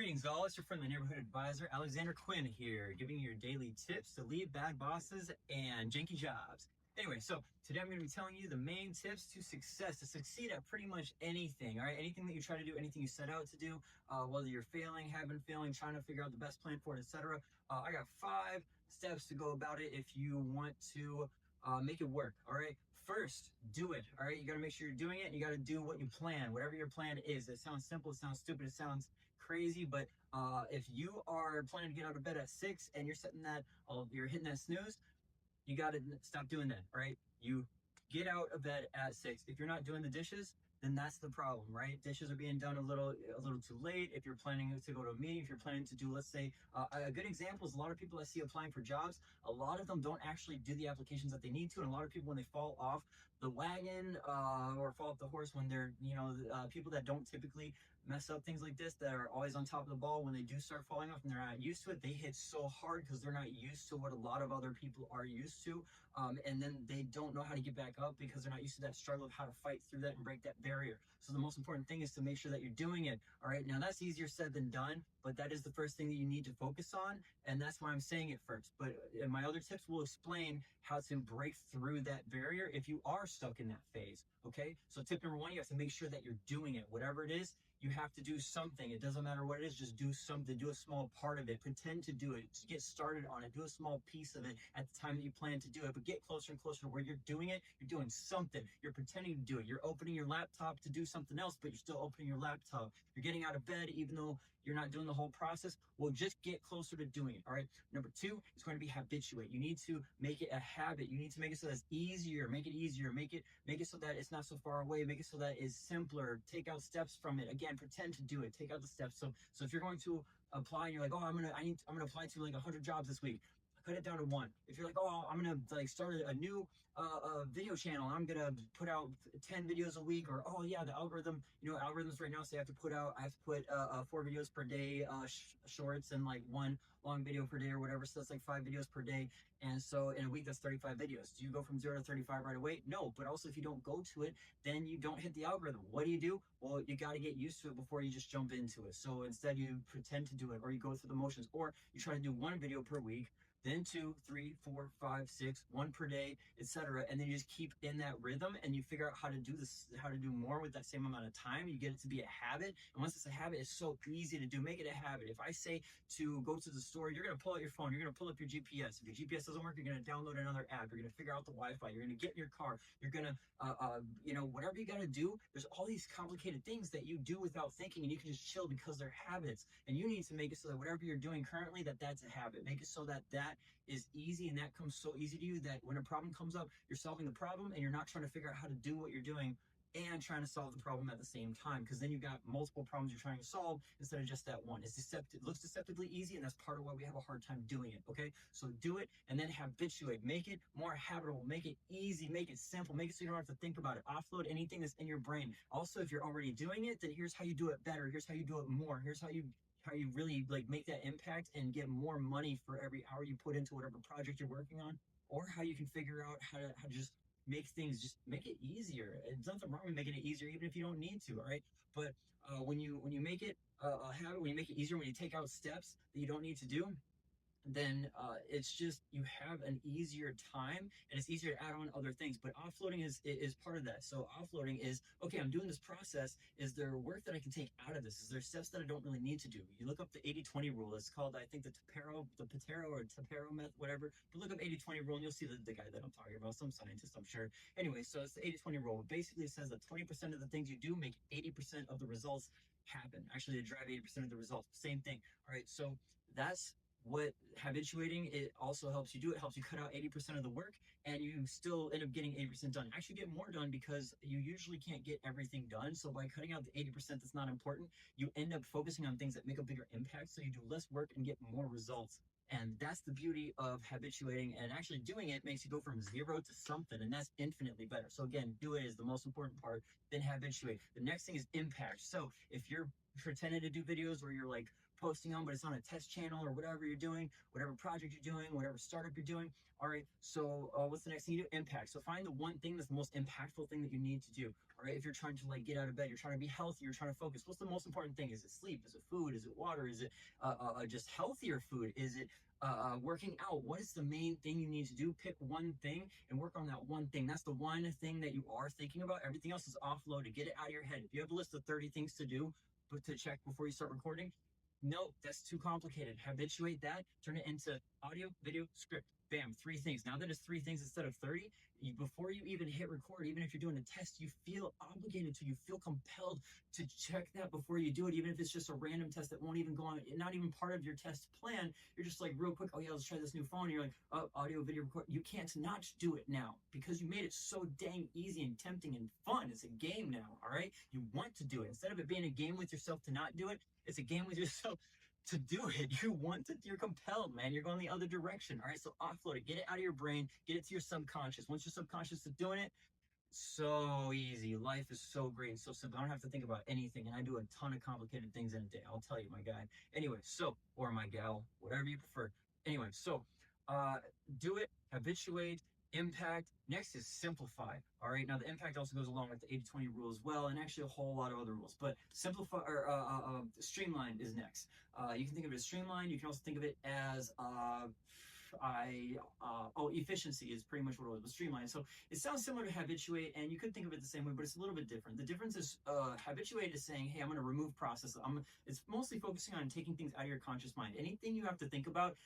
Greetings all, it's your friendly neighborhood advisor, Alexander Quinn here, giving you your daily tips to leave bad bosses and janky jobs. Anyway, so today I'm going to be telling you the main tips to success, to succeed at pretty much anything, all right? Anything that you try to do, anything you set out to do, whether you're failing, have been failing, trying to figure out the best plan for it, etc. I got 5 steps to go about it if you want to make it work. All right, first, do it. All right, you got to make sure you're doing it, and you got to do what you plan, whatever your plan is. It sounds simple, it sounds stupid, it sounds crazy, but if you are planning to get out of bed at 6 and you're setting that, you're hitting that snooze, you got to stop doing that. All right, you get out of bed at 6. If you're not doing the dishes, then that's the problem, right? Dishes are being done a little too late. If you're planning to go to a meeting, if you're planning to do, let's say, a good example is a lot of people I see applying for jobs. A lot of them don't actually do the applications that they need to, and a lot of people, when they fall off the wagon or fall off the horse, when they're, people that don't typically mess up things like this, that are always on top of the ball, when they do start falling off and they're not used to it, they hit so hard because they're not used to what a lot of other people are used to, and then they don't know how to get back up because they're not used to that struggle of how to fight through that and break that barrier. So the most important thing is to make sure that you're doing it. All right, now that's easier said than done, but that is the first thing that you need to focus on, and that's why I'm saying it first. But my other tips will explain how to break through that barrier if you are stuck in that phase. Okay, so tip number 1, you have to make sure that you're doing it. Whatever it is, you have to do something. It doesn't matter what it is, just do something, do a small part of it, pretend to do it, get started on it, do a small piece of it at the time that you plan to do it, but get closer and closer to where you're doing it. You're doing something, you're pretending to do it, you're opening your laptop to do something else, but you're still opening your laptop. You're getting out of bed even though you're not doing the whole process. Well, just get closer to doing it. All right, number 2 is going to be habituate. You need to make it a habit. You need to make it so that it's easier, make it easier, make it so that it's not so far away, make it so that it's simpler. Take out steps from it. Again, pretend to do it, take out the steps. So if you're going to apply and you're like, oh, I'm gonna apply to like 100 jobs this week, cut it down to 1. If you're like, oh, I'm gonna like start a new video channel, I'm gonna put out 10 videos a week, or oh yeah, the algorithm, algorithms right now say I have to put 4 videos per day, shorts, and like 1 long video per day or whatever, so that's like 5 videos per day, and so in a week that's 35 videos. Do you go from 0 to 35 right away? No. But also, if you don't go to it, then you don't hit the algorithm. What do? Well, you got to get used to it before you just jump into it. So instead, you pretend to do it, or you go through the motions, or you try to do 1 video per week, then 2, 3, 4, 5, 6, 1 per day, etc. And then you just keep in that rhythm, and you figure out how to do this, how to do more with that same amount of time. You get it to be a habit, and once it's a habit, it's so easy to do. Make it a habit. If I say to go to the store, you're gonna pull out your phone, you're gonna pull up your GPS. If your GPS doesn't work, you're gonna download another app. You're gonna figure out the Wi-Fi. You're gonna get in your car. You're gonna, whatever you gotta do. There's all these complicated things that you do without thinking, and you can just chill because they're habits. And you need to make it so that whatever you're doing currently, that's a habit. Make it so that is easy, and that comes so easy to you that when a problem comes up, you're solving the problem, and you're not trying to figure out how to do what you're doing and trying to solve the problem at the same time, because then you've got multiple problems you're trying to solve instead of just that one. It looks deceptively easy, and that's part of why we have a hard time doing it. Okay, so do it, and then habituate. Make it more habitable, make it easy, make it simple, make it so you don't have to think about it. Offload anything that's in your brain. Also, if you're already doing it, then here's how you do it better, here's how you do it more, here's how you really like make that impact and get more money for every hour you put into whatever project you're working on, or how you can figure out how to just make things, just make it easier. There's nothing wrong with making it easier, even if you don't need to. All right, but when you make it a habit, when you make it easier, when you take out steps that you don't need to do, then it's just, you have an easier time, and it's easier to add on other things. But offloading is part of that. So offloading is, okay, I'm doing this process, is there work that I can take out of this? Is there steps that I don't really need to do? You look up the 80-20 rule. It's called, I think, the Tapero method, whatever. But look up 80-20 rule, and you'll see the guy that I'm talking about, some scientist, I'm sure. Anyway, so it's the 80-20 rule. Basically, it says that 20% of the things you do make 80% of the results happen. Actually, they drive 80% of the results. Same thing. All right, so that's what habituating it also helps you do. It helps you cut out 80% of the work, and you still end up getting 80% done. Actually get more done, because you usually can't get everything done. So by cutting out the 80% that's not important, you end up focusing on things that make a bigger impact, so you do less work and get more results. And that's the beauty of habituating, and actually doing it makes you go from 0 to something, and that's infinitely better. So again, do it is the most important part, then habituate. The next thing is impact. So if you're pretending to do videos where you're like posting on, but it's on a test channel or whatever you're doing, whatever project you're doing, whatever startup you're doing. All right. So what's the next thing you do? Impact. So find the one thing that's the most impactful thing that you need to do. All right. If you're trying to like get out of bed, you're trying to be healthy, you're trying to focus. What's the most important thing? Is it sleep? Is it food? Is it water? Is it just healthier food? Is it working out? What is the main thing you need to do? Pick one thing and work on that one thing. That's the one thing that you are thinking about. Everything else is offloaded. Get it out of your head. If you have a list of 30 things to do, but to check before you start recording, no, that's too complicated. Habituate that, turn it into audio, video, script. Bam, 3 things. Now that it's 3 things instead of 30, before you even hit record, even if you're doing a test, you feel obligated to, you feel compelled to check that before you do it, even if it's just a random test that won't even go on, not even part of your test plan. You're just like real quick, oh yeah, let's try this new phone. And you're like, oh, audio, video, record. You can't not do it now because you made it so dang easy and tempting and fun. It's a game now, all right? You want to do it. Instead of it being a game with yourself to not do it, it's a game with yourself to do it. You want to, you're compelled, man. You're going the other direction. All right. So offload it, get it out of your brain, get it to your subconscious. Once your subconscious is doing it, so easy. Life is so great and so simple. I don't have to think about anything. And I do a ton of complicated things in a day. I'll tell you, my guy. Anyway, so, or my gal, whatever you prefer. Anyway, so do it, habituate, impact. Next is simplify. All right. Now the impact also goes along with the 80-20 rule as well, and actually a whole lot of other rules. But simplify or streamline is next. You can think of it as streamline. You can also think of it as efficiency is pretty much what it was, but streamline. So it sounds similar to habituate, and you could think of it the same way, but it's a little bit different. The difference is habituate is saying, hey, I'm going to remove process. It's mostly focusing on taking things out of your conscious mind. Anything you have to think about,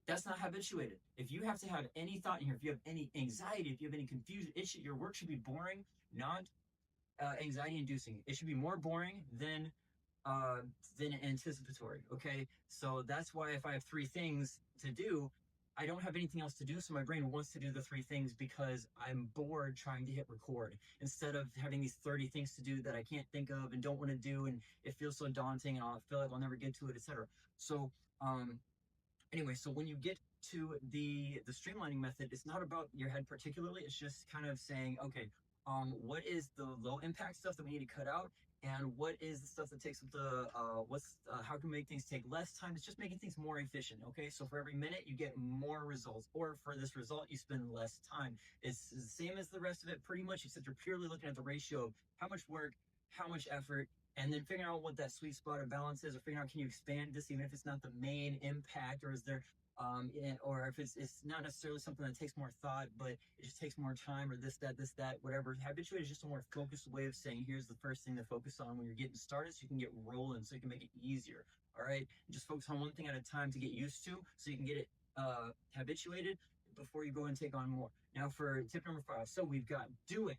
that's not habituated. If you have to have any thought in here, if you have any anxiety, if you have any confusion, your work should be boring, not anxiety inducing. It should be more boring than anticipatory. Okay. So that's why if I have 3 things to do, I don't have anything else to do. So my brain wants to do the 3 things because I'm bored trying to hit record instead of having these 30 things to do that I can't think of and don't want to do. And it feels so daunting and I'll feel like I'll never get to it, etc. So, anyway, so when you get to the streamlining method, it's not about your head particularly. It's just kind of saying, okay, what is the low impact stuff that we need to cut out, and what is the stuff that takes up the how can we make things take less time? It's just making things more efficient. Okay, so for every minute you get more results, or for this result you spend less time. It's the same as the rest of it pretty much, except you're purely looking at the ratio of how much work, how much effort, and then figuring out what that sweet spot of balance is, or figuring out, can you expand this even if it's not the main impact, or is there or if it's not necessarily something that takes more thought, but it just takes more time, or this, that, whatever. Habituate is just a more focused way of saying, here's the first thing to focus on when you're getting started, so you can get rolling, so you can make it easier. All right, and just focus on one thing at a time to get used to, so you can get it habituated before you go and take on more. Now for tip number 5, so we've got do it,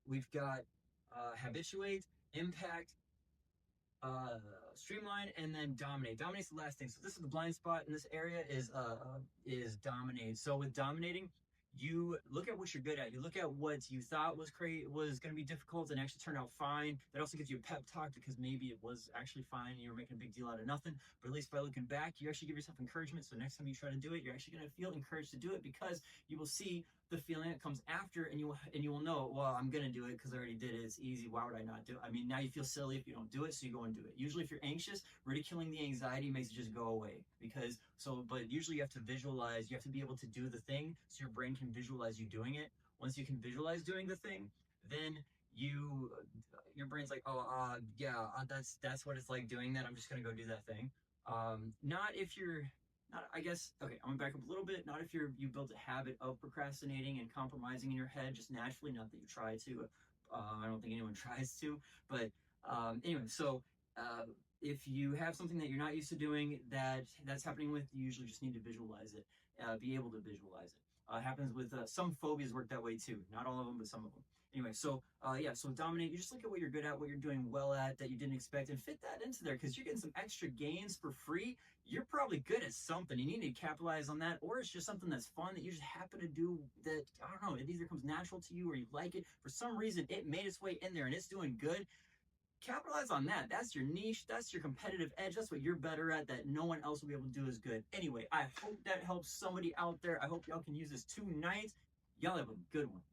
we've got habituate, impact, streamline, and then dominate. Dominate's the last thing. So this is the blind spot in this area is dominate. So with dominating, you look at what you're good at. You look at what you thought was going to be difficult and actually turned out fine. That also gives you a pep talk because maybe it was actually fine and you were making a big deal out of nothing. But at least by looking back, you actually give yourself encouragement. So next time you try to do it, you're actually going to feel encouraged to do it, because you will see the feeling that comes after, and you will know, well, I'm gonna do it because I already did it. It's easy. Why would I not do it? I mean, now you feel silly if you don't do it, so you go and do it. Usually, if you're anxious, ridiculing the anxiety makes it just go away. But usually you have to visualize. You have to be able to do the thing, so your brain can visualize you doing it. Once you can visualize doing the thing, then your brain's like, oh, yeah, that's what it's like doing that. I'm just gonna go do that thing. Not if you're not, I guess, okay, I'm gonna back up a little bit. Not if you built a habit of procrastinating and compromising in your head just naturally, not that you try to. I don't think anyone tries to, but anyway, so if you have something that you're not used to doing that's happening with, you usually just need to visualize it, be able to visualize it. Happens with some phobias work that way too. Not all of them, but some of them. Anyway, so yeah, so dominate. You just look at what you're good at, what you're doing well at that you didn't expect, and fit that into there, because you're getting some extra gains for free. You're probably good at something. You need to capitalize on that, or it's just something that's fun that you just happen to do that, I don't know, it either comes natural to you or you like it. For some reason, it made its way in there and it's doing good. Capitalize on that. That's your niche. That's your competitive edge. That's what you're better at that no one else will be able to do as good. Anyway, I hope that helps somebody out there. I hope y'all can use this tonight. Y'all have a good one.